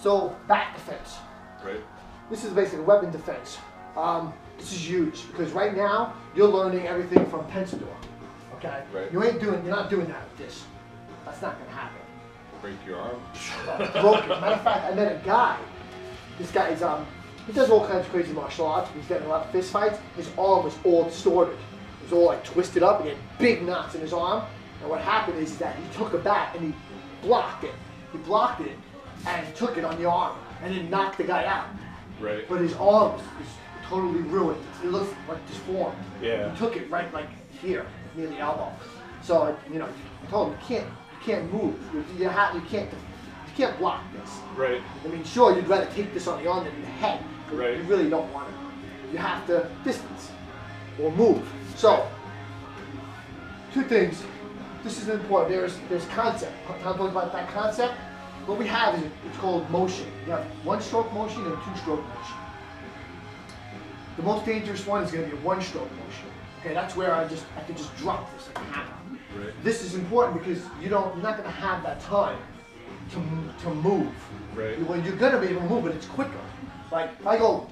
So back defense. Right. This is basically weapon defense. This is huge because right now you're learning everything from Pensador. Okay. Right. You're not doing that with this. That's not gonna happen. Break your arm. Broken. Matter of fact, I met a guy. This guy is he does all kinds of crazy martial arts. He's getting a lot of fist fights. His arm was all distorted. It was all like twisted up. He had big knots in his arm. And what happened is that he took a bat and he blocked it. He blocked it and took it on the arm and then knocked the guy out. Right. But his arm was totally ruined. It looks like disformed. Yeah. He took it right like here, near the elbow. So I told him you can't move. You can't block this. Right. I mean, sure, you'd rather take this on the arm than in the head. But Right. You really don't want it. You have to distance or move. So, two things. This is important. There's concept. I'll talk about that concept. What we have is it's called motion. You have one-stroke motion and two-stroke motion. The most dangerous one is going to be a one-stroke motion. Okay, that's where I can just drop this like a hammer. Right. This is important because you're not going to have that time to move. Right. Well, you're going to be able to move, but it's quicker. Like if I go,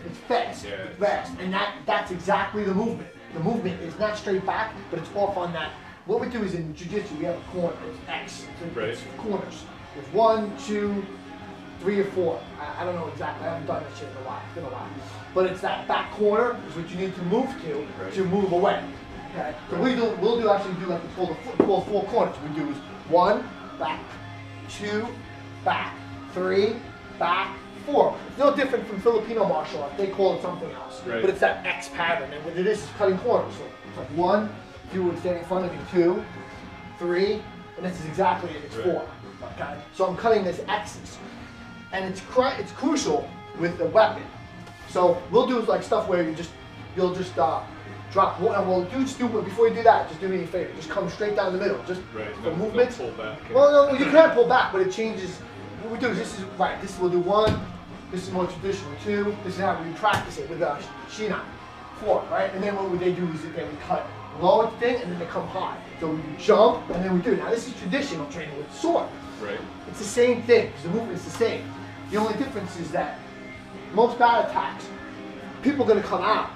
it's fast, Yeah. it's fast, and that's exactly the movement. The movement is not straight back, but it's off on that. What we do is in jiu-jitsu, we have a corner. It's X. It's corners. There's 1, 2, 3, or 4. I don't know exactly. I haven't done that shit in a while. It's been a while. But it's that back corner is what you need to move to move away. Okay. So we'll actually do like we call 4 corners. We do is 1 back, 2 back, 3 back, 4. It's no different from Filipino martial art. They call it something else. Right. But it's that X pattern, and what it is cutting corners. So it's like 1, if you would stand in front of me, 2, 3, and this is exactly it. It's 4. Okay. So I'm cutting this X's, and it's crucial with the weapon. So we'll do like stuff where you'll just drop one. Well, before you do that, just do me a favor. Just come straight down the middle. Just for movements. Pull back. Well, no, you can pull back, but it changes. What we do is this is right. This we'll do 1. This is more traditional. 2. This is how we practice it with Shinan. 4, right? And then what they do is they would cut low at the thing, and then they come high. So we jump, and then we do. Now this is traditional training with sword. Right. It's the same thing. The movement is the same. The only difference is that most bad attacks, people are going to come out.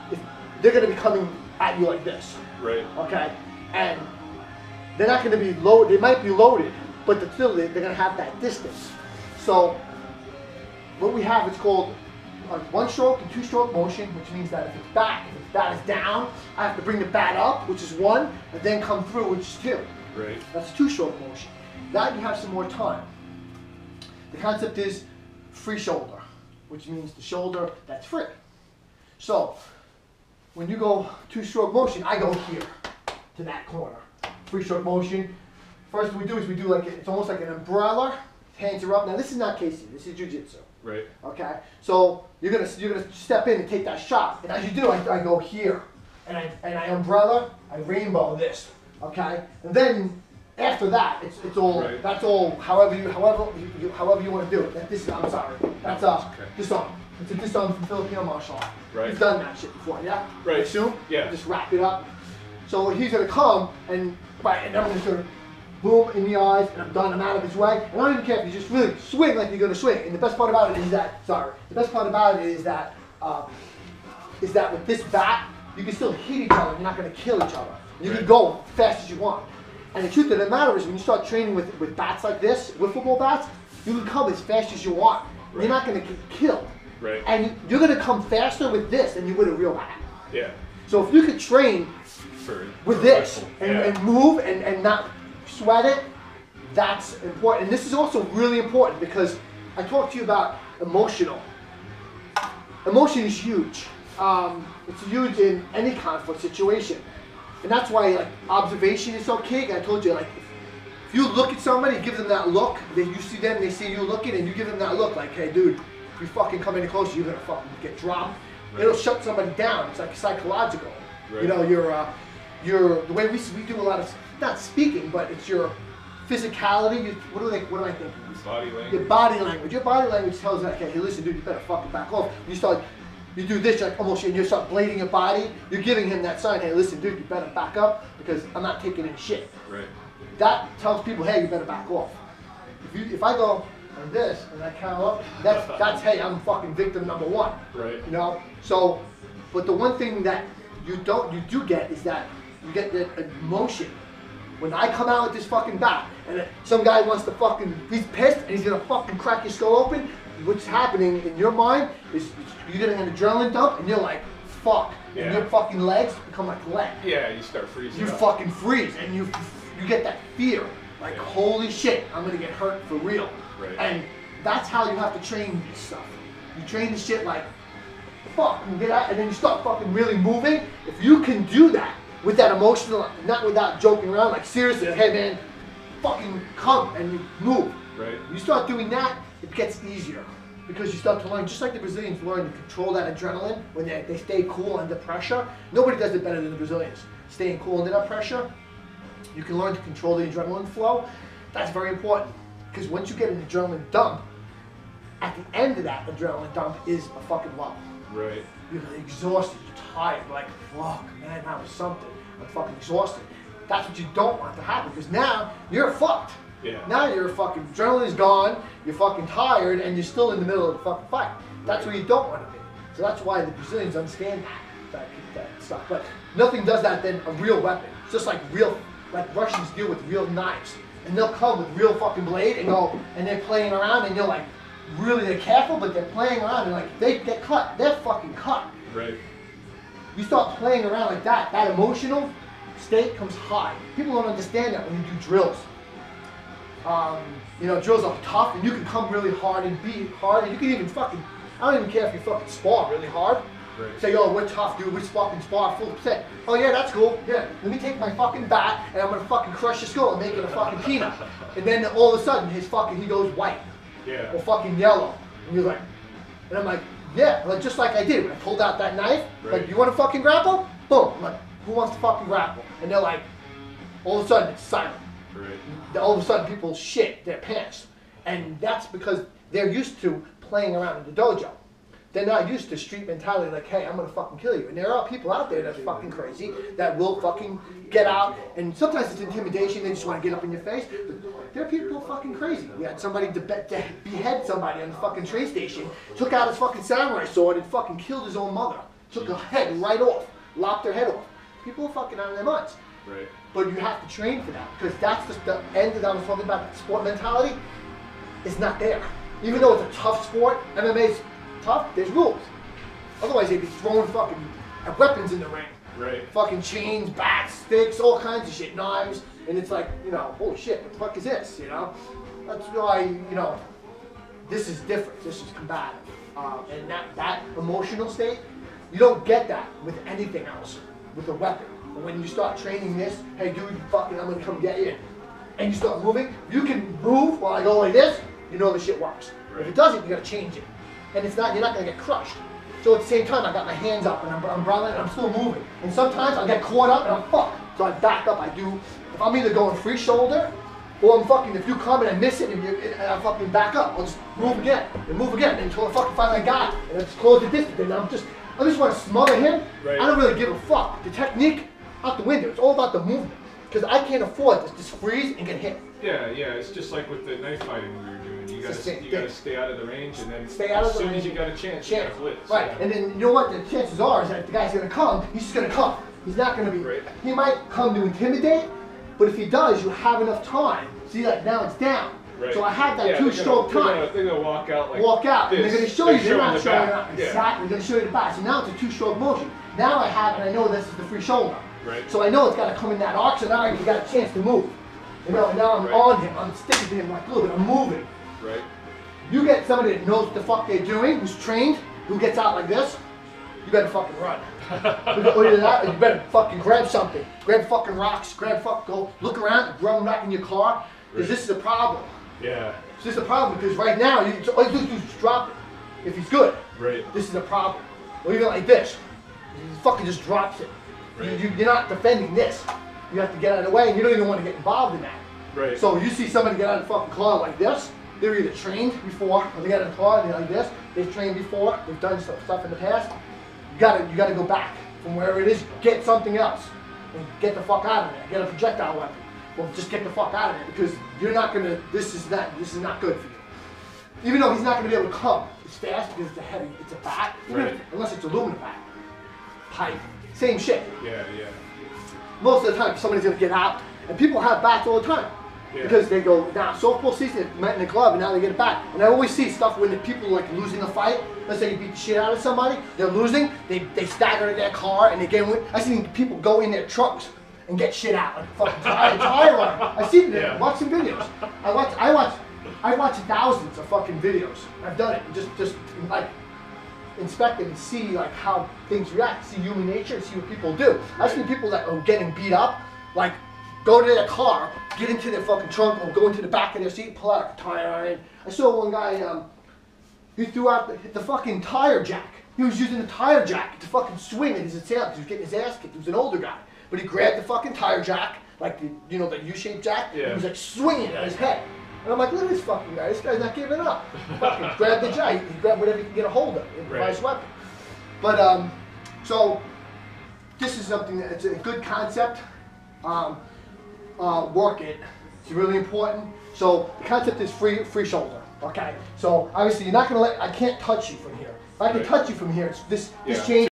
If they're going to be coming at you like this. Right. Okay? And they're not going to be loaded. They might be loaded, but they're going to have that distance. So what we have is called a one-stroke and two-stroke motion, which means that if it's back, if the bat is down, I have to bring the bat up, which is 1, and then come through, which is 2. Right. That's two-stroke motion. That you have some more time. The concept is free shoulder, which means the shoulder that's free. So when you go two-stroke motion, I go here to that corner. Free-stroke motion. First what we do is it's almost like an umbrella. Hands are up. Now this is not Casey. This is jiu-jitsu. Right. Okay. So you're gonna step in and take that shot, and as you do, I go here, and I umbrella, I rainbow this. Okay, and then after that, it's all that's all. However you want to do it. This is I'm sorry. That's disarm. It's a disarm from Filipino martial art. Right. You've done that shit before, yeah? Right. I assume. Yeah. Just wrap it up. So he's gonna come and I'm gonna sort of boom in the eyes, and I'm done. I'm out of his way. And I don't even care if you just really swing like you're gonna swing. And the best part about it is that with this bat, you can still hit each other. You're not gonna kill each other. You can go fast as you want. And the truth of the matter is, when you start training with bats like this, wiffle ball bats, you can come as fast as you want. You're not gonna get killed. Right. And you're gonna come faster with this than you would a real bat. Yeah. So if you could train with this and move and not sweat it, that's important. And this is also really important because I talked to you about emotional. Emotion is huge. It's huge in any conflict situation. And that's why like observation is so key. I told you, like, if you look at somebody, give them that look, then you see them, they see you looking, and you give them that look like, hey dude, if you fucking come any closer, you're gonna fucking get dropped. It'll shut somebody down. It's like psychological. You know, the way we do a lot of, not speaking, but it's your physicality. What am I thinking? Body language. Your body language. Your body language tells you, okay, hey, listen, dude, you better fucking back off. You do this, like almost, and you start blading your body. You're giving him that sign, hey, listen, dude, you better back up because I'm not taking any shit. Right. That tells people, hey, you better back off. if I go like this and I count up, that's hey, I'm fucking victim number one. Right. You know. So, but the one thing that you do get is that you get the emotion. When I come out with this fucking bat, and some guy wants to fucking, he's pissed and he's gonna fucking crack your skull open. What's happening in your mind is you're getting an adrenaline dump, and you're like, fuck. Yeah. And your fucking legs become like lead. Yeah, you start freezing. You up. fucking freeze, and you get that fear. Like, holy shit, I'm gonna get hurt for real. Right. And that's how you have to train this stuff. You train this shit like, fuck, and get out, and then you start fucking really moving. If you can do that with that emotional, not without joking around, like seriously, hey man, fucking come and you move. Right. You start doing that, it gets easier. Because you start to learn, just like the Brazilians learn to control that adrenaline when they stay cool under pressure. Nobody does it better than the Brazilians. Staying cool under that pressure, you can learn to control the adrenaline flow. That's very important. Because once you get an adrenaline dump, at the end of that adrenaline dump is a fucking low. Right. You're exhausted, you're tired, like, fuck, man, that was something. I'm fucking exhausted. That's what you don't want to happen, because now you're fucked. Yeah. Now your fucking adrenaline is gone, you're fucking tired, and you're still in the middle of the fucking fight. That's where you don't want to be. So that's why the Brazilians understand that stuff. But nothing does that than a real weapon. It's just like Russians deal with real knives. And they'll come with real fucking blade and go, and they're playing around, and you're like, really, they're careful, but they're playing around, and like, if they get cut, they're fucking cut. Right. You start playing around like that, that emotional state comes high. People don't understand that when you do drills. You know, drills are tough, and you can come really hard and be hard, and you can even fucking, I don't even care if you fucking spar really hard. Right. Say, yo, we're tough, dude, we fucking spar full percent. Oh yeah, that's cool. Yeah, let me take my fucking bat, and I'm gonna fucking crush your skull and make it a fucking peanut. And then all of a sudden, he goes white. Yeah. Or fucking yellow. And you're like, and I'm like, yeah, like, just like I did. When I pulled out that knife, Right. like, you want to fucking grapple? Boom. I'm like, who wants to fucking grapple? And they're like, all of a sudden, it's silent. Right. All of a sudden, people shit their pants. And that's because they're used to playing around in the dojo. They're not used to street mentality like, hey, I'm going to fucking kill you. And there are people out there that's fucking crazy that will fucking get out. And sometimes it's intimidation. They just want to get up in your face. But there are people fucking crazy. We had somebody to behead somebody on the fucking train station, took out his fucking samurai sword and fucking killed his own mother. Took her head right off. Lopped her head off. People are fucking out of their minds. Right. But you have to train for that. Because that's just the end that I was talking about. That sport mentality is not there. Even though it's a tough sport, MMA's tough, there's rules. Otherwise they'd be throwing fucking weapons in the ring. Right. Fucking chains, bats, sticks, all kinds of shit, knives. And it's like, you know, holy shit, what the fuck is this, you know? That's why, you know, this is different. This is combative. And that emotional state, you don't get that with anything else, with a weapon. But when you start training this, hey dude, fucking, I'm gonna come get you. And you start moving, you can move while I go like this, you know the shit works. Right. If it doesn't, you gotta change it. And it's not, you're not gonna get crushed. So at the same time, I got my hands up and I'm running and I'm still moving. And sometimes I get caught up and I'm fucked. So I back up, if I'm either going free shoulder, or I'm fucking, if you come and I miss it and I fucking back up, I'll just move again and move again until I fucking finally got it. And it's close the distance and I just want to smother him. Right. I don't really give a fuck. The technique, out the window. It's all about the movement. Because I can't afford to just freeze and get hit. Yeah, it's just like with the knife fighting we were doing. You gotta stay out of the range, and then Stay out of as the soon range. as you got a chance, you gotta blitz. Right, Yeah. and then you know what the chances are is that if the guy's gonna come, he's just gonna come. He's not gonna be, Right. he might come to intimidate, but if he does, you have enough time. See, like now it's down. Right. So I have that Yeah, two-stroke time. They're gonna walk out like Walk out, and they're this. gonna show you, they're not the showing back. up. Yeah. Exactly, they're gonna show you the back. So now it's a two-stroke motion. Now I have, and I know this is the free shoulder. Right. So I know it's gotta come in that arc, so now I got a chance to move. You know, and now I'm Right. on him, I'm sticking to him like, look, I'm moving. Right. You get somebody that knows what the fuck they're doing, who's trained, who gets out like this, you better fucking run. Or you better fucking grab something. Grab fucking rocks, go look around, run back in your car, because Right. this is a problem. Yeah. This is a problem because right now, all you do is just drop it. If he's good, Right. this is a problem. Or even like this, he fucking just drops it. Right. You're not defending this. You have to get out of the way, and you don't even want to get involved in that. Right. So you see somebody get out of the fucking car like this, they're either trained before, or they get out of the car and they're like this, they've trained before, they've done stuff in the past. You gotta go back from wherever it is, get something else, and get the fuck out of there. Get a projectile weapon. well, just get the fuck out of it because you're not gonna. This is not good for you. Even though he's not gonna be able to come as fast because it's a heavy, it's a bat, unless it's aluminum bat, pipe, same shit. Yeah. Most of the time, somebody's gonna get out, and people have bats all the time. Because they go, now softball season, they met in the club and now they get it back. And I always see stuff when the people are like losing a fight. Let's say you beat the shit out of somebody, they're losing, they stagger in their car and they get in. I see people go in their trucks and get shit out, like fucking tire runner. I see them, watch some videos. I watch thousands of fucking videos. I've done it, just like inspect it and see like how things react, see human nature and see what people do. I've seen people that are getting beat up, like go to their car, get into their fucking trunk, or go into the back of their seat, pull out a tire iron. I saw one guy, he threw out the fucking tire jack. He was using the tire jack to fucking swing at his assailant. He was getting his ass kicked. He was an older guy. But he grabbed the fucking tire jack, like the, you know, the U-shaped jack. He was like swinging at his head. And I'm like, look at this fucking guy. This guy's not giving up. Fucking grab the jack. He grabbed whatever he can get a hold of, improvised weapon. But, so, this is something that's a good concept. Work it. It's really important. So the concept is free shoulder. Okay. So obviously you're not gonna I can't touch you from here. If I can touch you from here, it's this change.